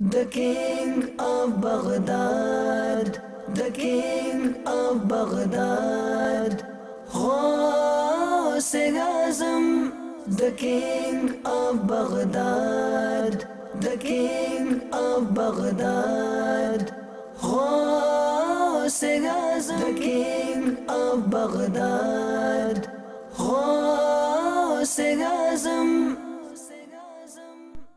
The king of Baghdad, the king of Baghdad, Ghaus the king of Baghdad, the king of Baghdad, Ghaus the king of Baghdad, Ghaus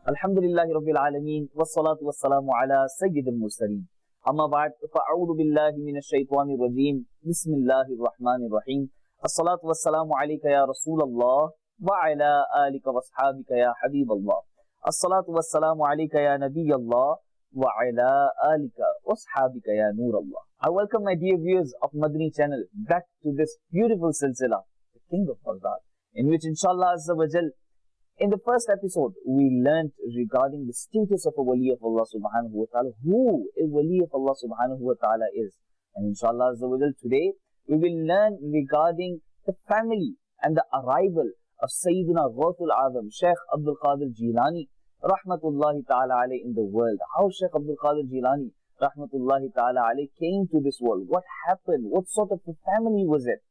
Alhamdulillahi Rabbil Alameen, wassalatu wassalamu ala Sayyidil Mursaleen. Amma ba'd, fa'a'udhu billahi minash shaitanir rajeem. Bismillahir Rahmanir Rahim. As-salatu wassalamu alayka ya Rasulallah wa ala alika washabika ya Habiballah. As-salatu wassalamu alayka ya Nabiyallah wa ala alika washabika ya Noorallah. I welcome my dear viewers of Madani Channel back to this beautiful silsila, the King of Baghdad, in which inshallah Azza wa Jal, in the first episode, we learnt regarding the status of a wali of Allah subhanahu wa ta'ala, who a wali of Allah subhanahu wa ta'ala is. And inshallah Azza wa Jal, today we will learn regarding the family and the arrival of Sayyidina Ghawthul Azam, Shaykh Abdul Qadir Jilani, rahmatullahi ta'ala alayhi, in the world. How Shaykh Abdul Qadir Jilani, rahmatullahi ta'ala alayhi, came to this world. What happened? What sort of a family was it?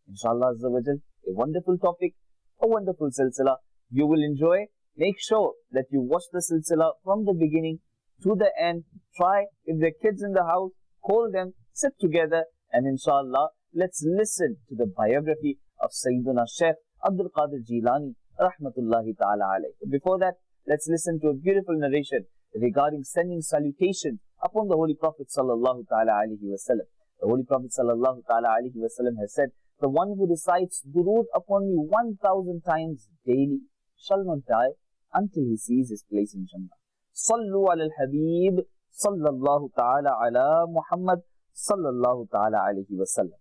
Inshallah Azza wa Jal, a wonderful topic, a wonderful silsila. You will enjoy. Make sure that you watch the silsila from the beginning to the end. Try, if there are kids in the house, call them, sit together, and inshallah, let's listen to the biography of Sayyidina Shaykh Abdul Qadir Jilani, rahmatullahi ta'ala alayhi. Before that, let's listen to a beautiful narration regarding sending salutations upon the Holy Prophet sallallahu ta'ala alayhi wa sallam. The Holy Prophet sallallahu ta'ala alayhi wa sallam has said, "The one who recites durood upon me 1,000 times daily shall not die until he sees his place in Jannah. Sallu ala al-Habib sallallahu ta'ala ala Muhammad sallallahu ta'ala alayhi wa sallam."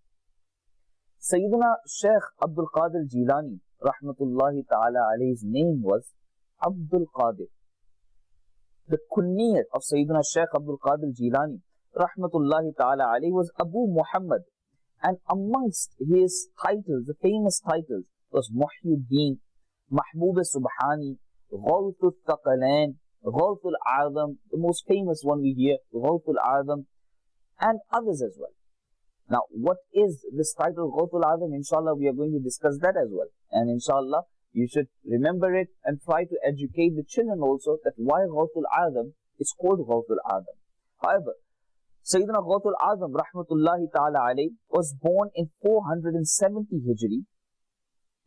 Sayyidina Shaykh Abdul Qadir Jilani, rahmatullahi ta'ala alayhi's name was Abdul Qadir. The kunniyat of Sayyidina Shaykh Abdul Qadir Jilani, rahmatullahi ta'ala alayhi, was Abu Muhammad. And amongst his titles, the famous titles, was Muhyiddin, Mahbub Subhani, Ghawthul Thaqalain, Ghawthul Azam, the most famous one we hear, Ghawthul Azam, and others as well. Now, what is this title, Ghawthul Azam? Inshallah, we are going to discuss that as well. And inshallah, you should remember it and try to educate the children also that why Ghawthul Azam is called Ghawthul Azam. However, Sayyidina Ghawthul Azam, rahmatullahi ta'ala alayhi, was born in 470 Hijri.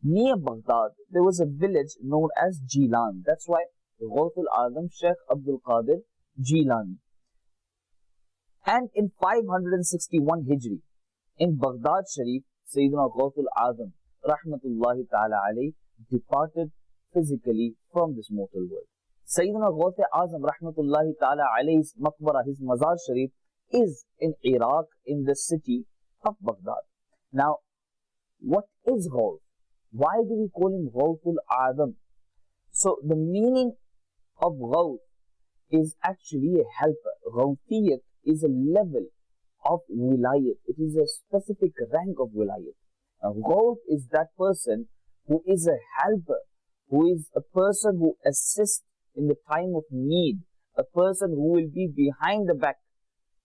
Near Baghdad, there was a village known as Jilan. That's why Ghawthul Azam, Shaykh Abdul Qadir Jilani. And in 561 Hijri, in Baghdad Sharif, Sayyidina Ghawthul Azam, rahmatullahi ta'ala alayhi, departed physically from this mortal world. Sayyidina Ghawthul Azam, rahmatullahi ta'ala alayhi's maqbara, his mazar sharif, is in Iraq, in the city of Baghdad. Now, what is Ghawth? Why do we call him Ghawthul Azam? So, the meaning of Ghawth is actually a helper. Ghawthiyat is a level of wilayat. It is a specific rank of wilayat. Now, Ghawth is that person who is a helper, who is a person who assists in the time of need, a person who will be behind the back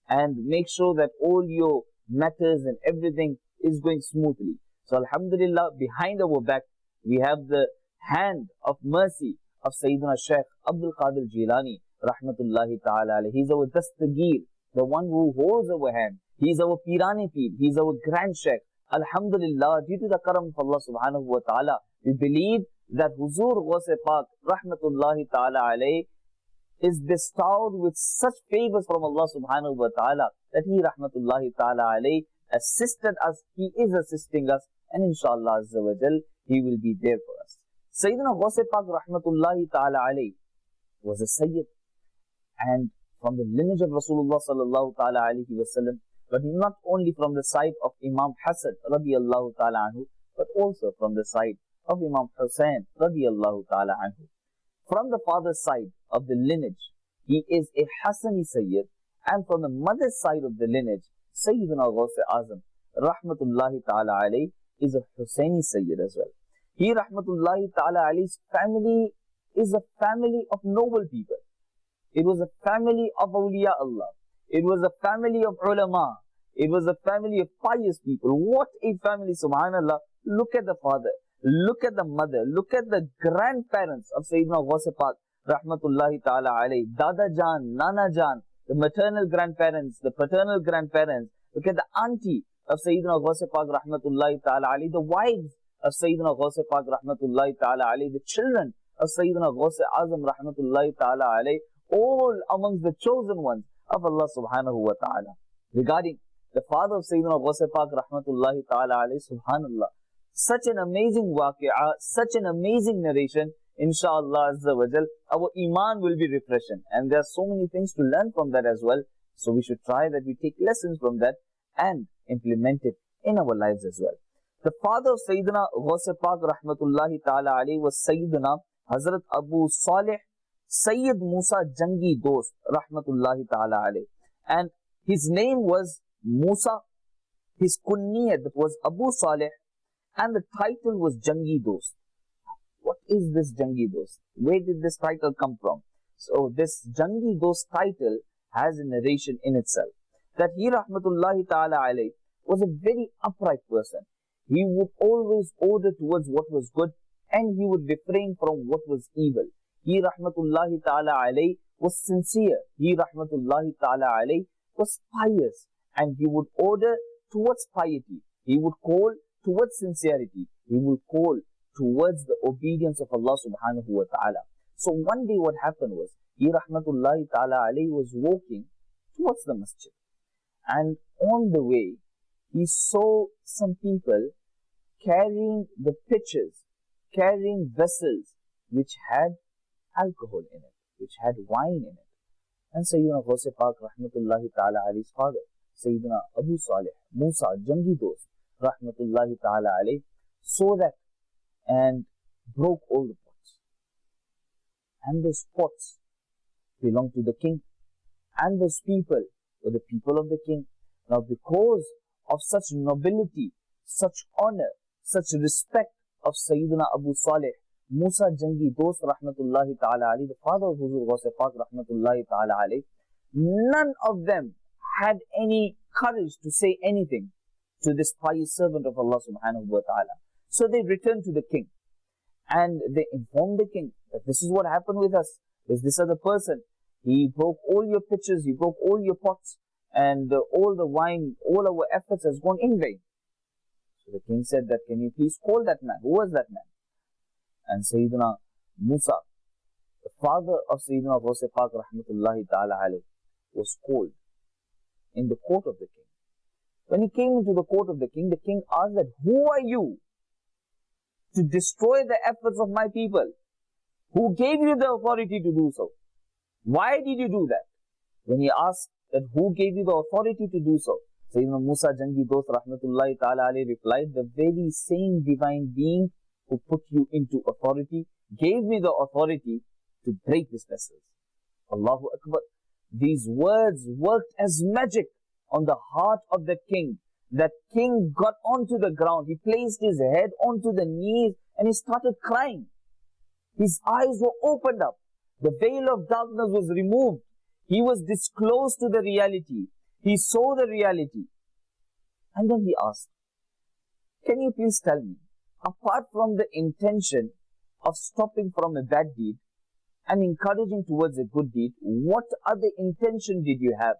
and make sure that all your matters and everything is going smoothly. So alhamdulillah, behind our back, we have the hand of mercy of Sayyidina Shaykh Abdul Qadir Jilani, rahmatullahi ta'ala alayhi. He's our dastagir, the one who holds our hand. He's our pirani peer. He's our grand Shaykh. Alhamdulillah, due to the karam of Allah subhanahu wa ta'ala, we believe that Huzur Ghaus Pak, rahmatullahi ta'ala alayhi, is bestowed with such favors from Allah subhanahu wa ta'ala that he, rahmatullahi ta'ala alayhi, assisted us, he is assisting us, and inshallah azza wa jal, he will be there for us. Sayyidina Ghaus Pak, rahmatullahi ta'ala alayhi, was a Sayyid, and from the lineage of Rasulullah sallallahu ta'ala alayhi wa sallam, but not only from the side of Imam Hassan radiyallahu ta'ala anhu, but also from the side of Imam Hussain radiyallahu ta'ala anhu. From the father's side of the lineage, he is a Hassani Sayyid, and from the mother's side of the lineage, Sayyidina Ghaus Azam, rahmatullahi ta'ala alayhi, is a Hussaini Sayyid as well. He, rahmatullahi ta'ala alayhi's family, is a family of noble people. It was a family of awliya Allah. It was a family of ulama. It was a family of pious people. What a family, subhanallah. Look at the father. Look at the mother. Look at the grandparents of Sayyidina Ghaus Pak, rahmatullahi ta'ala alayhi. Dada Jan, Nana Jan, the maternal grandparents, the paternal grandparents. Look at the auntie of Sayyidina Ghaus Pak, rahmatullahi ta'ala alayhi. The wives of Sayyidina Ghaus Pak, rahmatullahi ta'ala alayhi. The children of Sayyidina Ghaus Azam, rahmatullahi ta'ala alayhi. All amongst the chosen ones of Allah subhanahu wa ta'ala. Regarding the father of Sayyidina Ghaus Pak, rahmatullahi ta'ala alayhi, subhanallah. Such an amazing waqi'ah, such an amazing narration, inshaAllah Azza wa Jal, our iman will be refreshing. And there are so many things to learn from that as well. So we should try that we take lessons from that and implement it in our lives as well. The father of Sayyidina Ghaus Pak, rahmatullahi ta'ala alayhi, was Sayyidina Hazrat Abu Salih Sayyid Musa Jangi Dost, rahmatullahi ta'ala alayhi. And his name was Musa, his kunniyat was Abu Salih, and the title was Jangi Dost. What is this Jangi Dost? Where did this title come from? So this Jangi Dost title has a narration in itself. That he, rahmatullahi ta'ala alayhi, was a very upright person. He would always order towards what was good, and he would refrain from what was evil. He, rahmatullahi ta'ala alayhi, was sincere. He, rahmatullahi ta'ala alayhi, was pious. And he would order towards piety. He would call towards sincerity. He would call towards the obedience of Allah subhanahu wa ta'ala. So one day what happened was, he, rahmatullahi ta'ala alayhi, was walking towards the masjid. And on the way, he saw some people carrying the pitchers, carrying vessels which had alcohol in it, which had wine in it. And Sayyidina Ghaus Pak, rahmatullahi ta'ala alayhi's father, Sayyidina Abu Salih Musa Jangi Dost, rahmatullahi ta'ala alayhi, saw that and broke all the pots. And those pots belonged to the king. And those people were the people of the king. Now because of such nobility, such honor, such respect of Sayyidina Abu Salih Musa Jangi Dost, rahmatullahi ta'ala alayhi, the father of Huzur Ghaus Pak, rahmatullahi ta'ala alayhi, none of them had any courage to say anything to this pious servant of Allah subhanahu wa ta'ala. So they returned to the king and they informed the king that this is what happened with us. There's this other person. He broke all your pitchers, he broke all your pots, and all the wine, all our efforts has gone in vain. So the king said that, can you please call that man? Who was that man? And Sayyidina Musa, the father of Sayyidina Ghaus Pak, rahmatullahi ta'ala alayhi, was called in the court of the king. When he came into the court of the king asked that, who are you to destroy the efforts of my people? Who gave you the authority to do so? Why did you do that? When he asked that, who gave you the authority to do so? Sayyidina Musa Jangi Dost, rahmatullahi ta'ala alayhi, replied, the very same divine being who put you into authority gave me the authority to break these vessels. Allahu Akbar. These words worked as magic on the heart of the king. That king got onto the ground. He placed his head onto the knees and he started crying. His eyes were opened up. The veil of darkness was removed. He was disclosed to the reality. He saw the reality. And then he asked, can you please tell me, apart from the intention of stopping from a bad deed and encouraging towards a good deed, what other intention did you have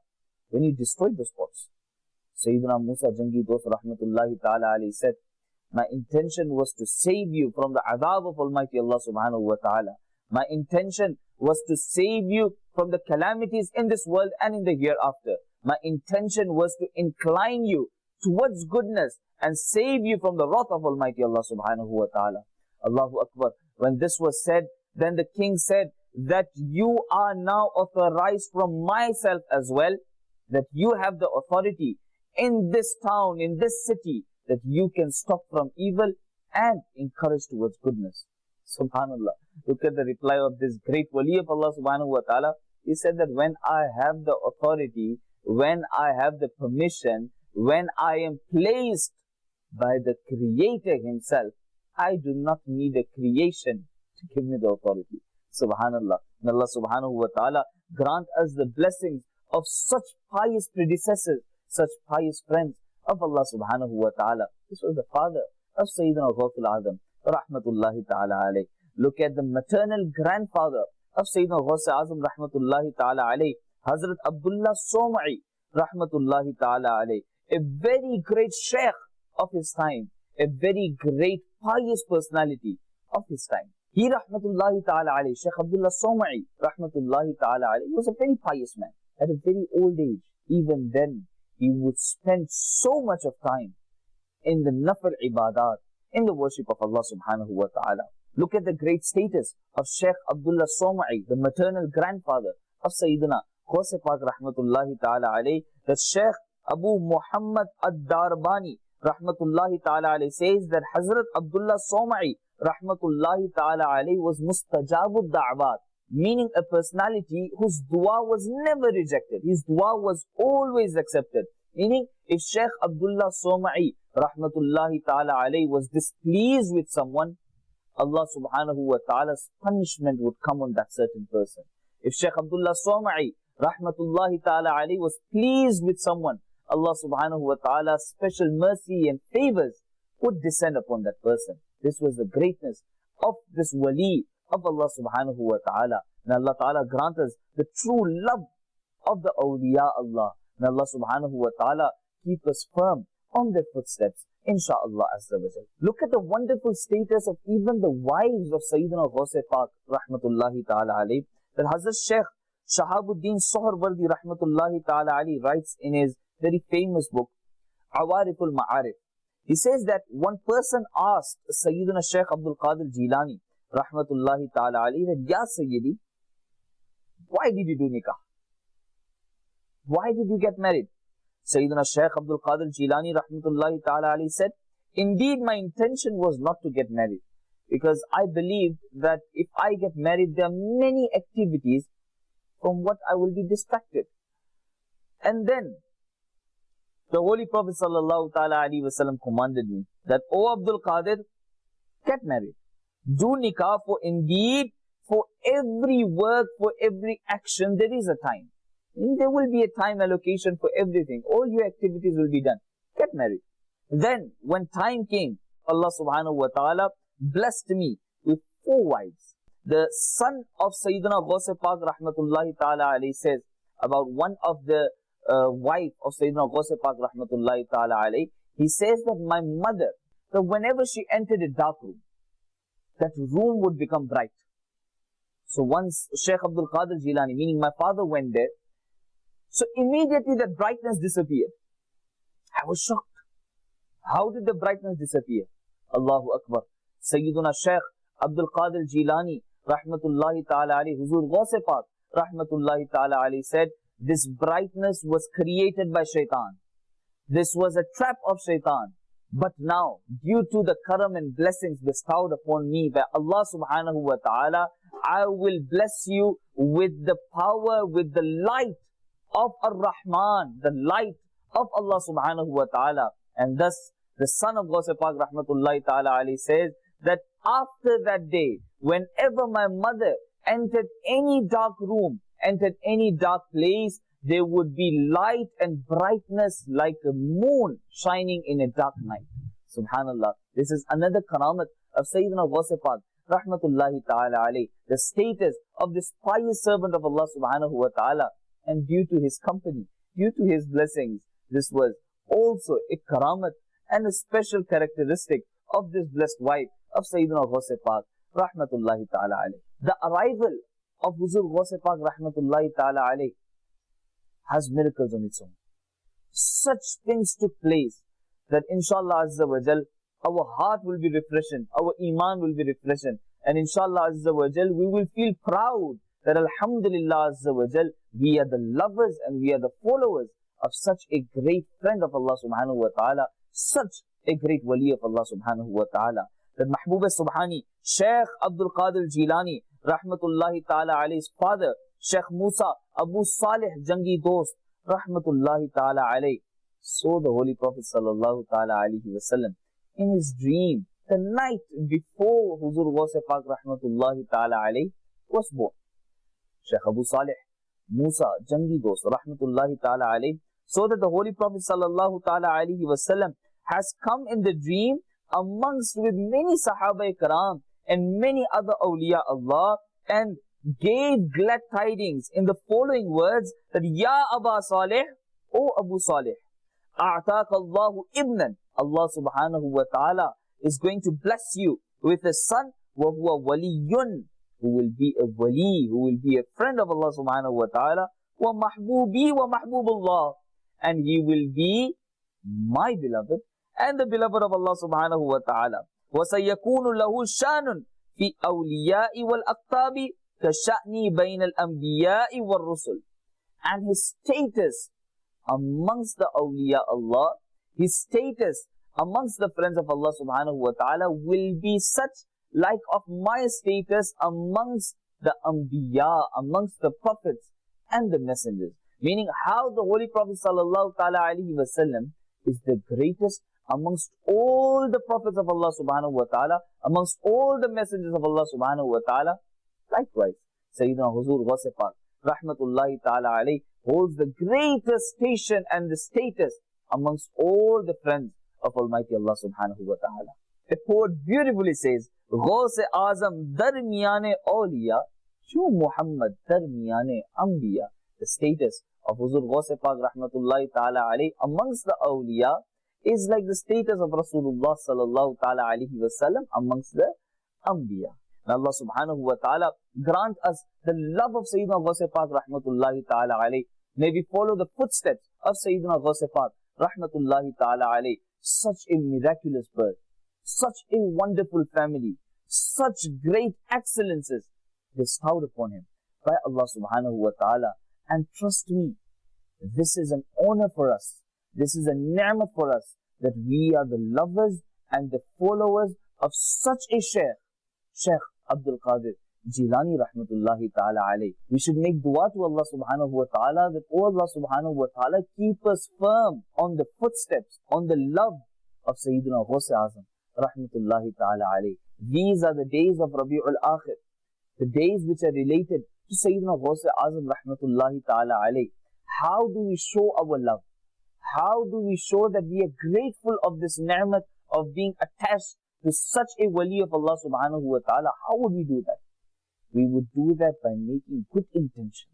when you destroyed the spots? Sayyidina Musa Jangi Dost, rahmatullahi ta'ala alayhi, said, my intention was to save you from the adhab of Almighty Allah subhanahu wa ta'ala. My intention was to save you from the calamities in this world and in the hereafter. My intention was to incline you towards goodness and save you from the wrath of Almighty Allah subhanahu wa ta'ala. Allahu Akbar. When this was said, then the king said that you are now authorized from myself as well, that you have the authority in this town, in this city, that you can stop from evil and encourage towards goodness. Subhanallah. Look at the reply of this great wali of Allah subhanahu wa ta'ala. He said that when I have the authority, when I have the permission, when I am placed by the Creator Himself, I do not need a creation to give me the authority. Subhanallah. And Allah subhanahu wa ta'ala grant us the blessings of such pious predecessors, such pious friends of Allah subhanahu wa ta'ala. This was the father of Sayyidina Ghaus al-Azam, rahmatullahi ta'ala alayh. Look at the maternal grandfather of Sayyidina Ghaus al-Azam, rahmatullahi ta'ala alayh, Hazrat Abdullah Somai, rahmatullahi ta'ala alayh. A very great sheikh of his time, a very great pious personality of his time. He, rahmatullahi ta'ala alayhi, Shaykh Abdullah Somai, rahmatullahi ta'ala alayhi, was a very pious man at a very old age. Even then, he would spend so much of time in the nafil ibadat, in the worship of Allah subhanahu wa ta'ala. Look at the great status of Shaykh Abdullah Somai, the maternal grandfather of Sayyidina Ghaus Pak rahmatullahi ta'ala alayhi. The Shaykh Abu Muhammad ad-Darbani rahmatullahi ta'ala alayhi says that Hazrat Abdullah Somai rahmatullahi ta'ala alayhi was mustajabud da'wat, meaning a personality whose dua was never rejected. His dua was always accepted. Meaning, if Shaykh Abdullah Somai rahmatullahi ta'ala alayhi was displeased with someone, Allah subhanahu wa ta'ala's punishment would come on that certain person. If Shaykh Abdullah Somai rahmatullahi ta'ala alayhi was pleased with someone, Allah subhanahu wa ta'ala's special mercy and favors would descend upon that person. This was the greatness of this wali of Allah subhanahu wa ta'ala. May Allah ta'ala grant us the true love of the awliya Allah. May Allah subhanahu wa ta'ala keep us firm on their footsteps, insha'Allah azza wa jal. Look at the wonderful status of even the wives of Sayyidina Ghaus Pak rahmatullahi ta'ala alayhi. That Hazrat Shaykh Shahabuddin Sohrawardi rahmatullahi ta'ala alayhi writes in his very famous book, Awariful Ma'arif. He says that one person asked Sayyidina Shaykh Abdul Qadir Jilani rahmatullahi ta'ala alayhi that, Ya Sayyidi, why did you do nikah? Why did you get married? Sayyidina Shaykh Abdul Qadir Jilani rahmatullahi ta'ala alayhi said, indeed my intention was not to get married, because I believed that if I get married, there are many activities from what I will be distracted. And then the Holy Prophet sallallahu ta'ala alayhi wasallam commanded me that, O Abdul Qadir, get married. Do nikah, for indeed for every work, for every action, there is a time. There will be a time allocation for everything. All your activities will be done. Get married. Then, when time came, Allah subhanahu wa ta'ala blessed me with 4 wives. The son of Sayyidina Ghaus Pak rahmatullahi ta'ala alayhi says about one of the wife of Sayyidina Ghaus Pak rahmatullahi ta'ala alayhi, he says that my mother, that whenever she entered a dark room, that room would become bright. So once Shaykh Abdul Qadir Jilani, meaning my father, went there, so immediately that brightness disappeared. I was shocked. How did the brightness disappear? Allahu Akbar. Sayyiduna Shaykh Abdul Qadir Jilani rahmatullahi ta'ala alayhi, Huzur Ghaus Pak rahmatullahi ta'ala alayhi said, this brightness was created by shaitan. This was a trap of shaitan. But now, due to the karam and blessings bestowed upon me by Allah subhanahu wa ta'ala, I will bless you with the power, with the light of Ar-Rahman, the light of Allah subhanahu wa ta'ala. And thus, the son of Ghaus Pak rahmatullahi ta'ala alayhi says that after that day, whenever my mother entered any dark room, entered any dark place, there would be light and brightness like a moon shining in a dark night. Subhanallah. This is another karamat of Sayyidina Ghaus Pak rahmatullahi ta'ala alayhi. The status of this pious servant of Allah subhanahu wa ta'ala. And due to his company, due to his blessings, this was also a karamat and a special characteristic of this blessed wife of Sayyidina Ghaus Pak rahmatullahi ta'ala alayhi. The arrival of Huzur Ghaus Pak rahmatullahi ta'ala alayhi has miracles on its own. Such things took place that inshallah azza wa jal, our heart will be refreshing, our iman will be refreshing, and inshallah azza wa jal, we will feel proud that alhamdulillah azza wa jal, we are the lovers and we are the followers of such a great friend of Allah subhanahu wa ta'ala, such a great wali of Allah subhanahu wa ta'ala. That Mahbub Subhani, Shaykh Abdul Qadir Jilani rahmatullahi ta'ala alayhi's father, Shaykh Musa Abu Salih Jangi Dost rahmatullahi ta'ala alayhi, saw the Holy Prophet sallallahu ta'ala alayhi wasallam in his dream the night before Huzur Ghaus Pak rahmatullahi ta'ala alayhi was born. Shaykh Abu Salih Musa, Jangi dost, rahmatullahi ta'ala alayhi, so that the Holy Prophet sallallahu ta'ala alayhi wasallam has come in the dream amongst with many Sahaba Karam and many other awliya Allah, and gave glad tidings in the following words that Ya Aba Salih, O Abu Salih, A'taq Allahu ibnan, Allah subhanahu wa ta'ala is going to bless you with a son, wa huwa waliyun, who will be a wali, who will be a friend of Allah subhanahu wa ta'ala, wa mahbubi wa mahbubullah, and he will be my beloved and the beloved of Allah subhanahu wa ta'ala. Wa sayakunu lahu shanun fi awliya'i wal aqtabi ka sha'ni bayna al-anbiya'i wal rusul. And his status amongst the awliya Allah, his status amongst the friends of Allah subhanahu wa ta'ala will be such like of my status amongst the Anbiya, amongst the prophets and the messengers. Meaning how the Holy Prophet sallallahu ta'ala alayhi wa sallam is the greatest amongst all the prophets of Allah subhanahu wa ta'ala, amongst all the messengers of Allah subhanahu wa ta'ala. Likewise, Sayyidina Huzur Ghaus Pak, rahmatullahi ta'ala alayhi, holds the greatest station and the status amongst all the friends of Almighty Allah subhanahu wa ta'ala. A poet beautifully says, Ghaus Azam darmiyane awliya, Shu Muhammad darmiyane anbiya. The status of Huzur Ghaus Pak rahmatullahi ta'ala alayhi amongst the awliya is like the status of Rasulullah sallallahu ta'ala alayhi wa sallam amongst the anbiya. And Allah subhanahu wa ta'ala grant us the love of Sayyidina Ghaus Pak rahmatullahi ta'ala alayhi. May we follow the footsteps of Sayyidina Ghaus Pak rahmatullahi ta'ala alayhi. Such a miraculous birth, such a wonderful family, such great excellences bestowed upon him by Allah subhanahu wa ta'ala. And trust me, this is an honor for us. This is a ni'mah for us that we are the lovers and the followers of such a Shaykh Abdul Qadir Jilani rahmatullahi ta'ala alayhi. We should make dua to Allah subhanahu wa ta'ala that, oh Allah subhanahu wa ta'ala, keep us firm on the footsteps, on the love of Sayyidina Ghaus Azam rahmatullahi ta'ala alayhi. These are the days of Rabi'ul Akhir, the days which are related to Sayyidina Ghaus Azam rahmatullahi ta'ala alayhi. How do we show our love? How do we show that we are grateful of this ni'mat of being attached to such a wali of Allah subhanahu wa ta'ala? How would we do that? We would do that by making good intentions.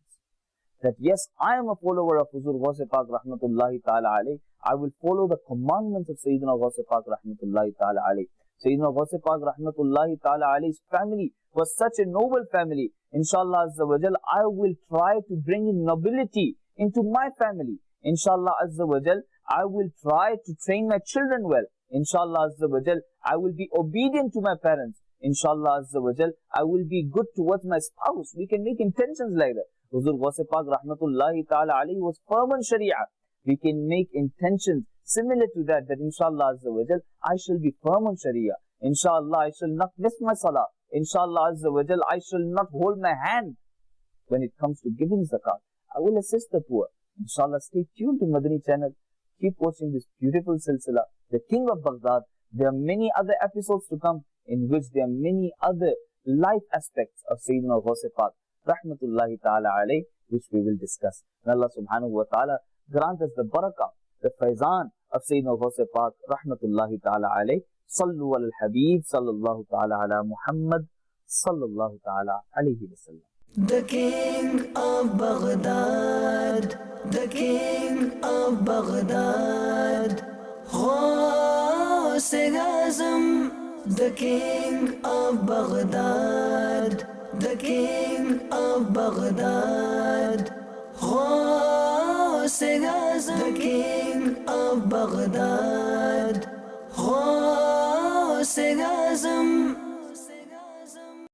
That yes, I am a follower of Huzur Ghaus Pak rahmatullahi ta'ala alayhi. I will follow the commandments of Sayyidina Ghaus Pak rahmatullahi ta'ala alayhi. Sayyidina Ghaus Pak rahmatullahi ta'ala alayhi's family was such a noble family. Inshallah Azza wa Jal, I will try to bring in nobility into my family. Inshallah Azza wa Jal, I will try to train my children well. Inshallah Azza wa Jal, I will be obedient to my parents. Inshallah Azza wa Jal, I will be good towards my spouse. We can make intentions like that. Huzur Ghaus Pak rahmatullahi ta'ala alayhi was firm on Sharia. We can make intentions similar to that, that Inshallah Azza wa Jal, I shall be firm on Sharia. Inshallah, I shall not miss my salah. Inshallah Azza wa Jal, I shall not hold my hand when it comes to giving zakat. I will assist the poor. Inshallah, stay tuned to Madani Channel. Keep watching this beautiful silsila, The King of Baghdad. There are many other episodes to come in which there are many other life aspects of Sayyidina Ghaus Pak rahmatullahi ta'ala alayhi, which we will discuss. And Allah subhanahu wa ta'ala grant us the barakah, the faizan of Sayyidina Ghaus Pak rahmatullahi ta'ala alayhi. Sallu ala al-Habib sallallahu ta'ala ala Muhammad sallallahu ta'ala alayhi wa sallam. The King of Baghdad, the King of Baghdad, Ghaus Azam, the King of Baghdad, the King of Baghdad, Ghaus Azam, the King of Baghdad, Ghaus Azam.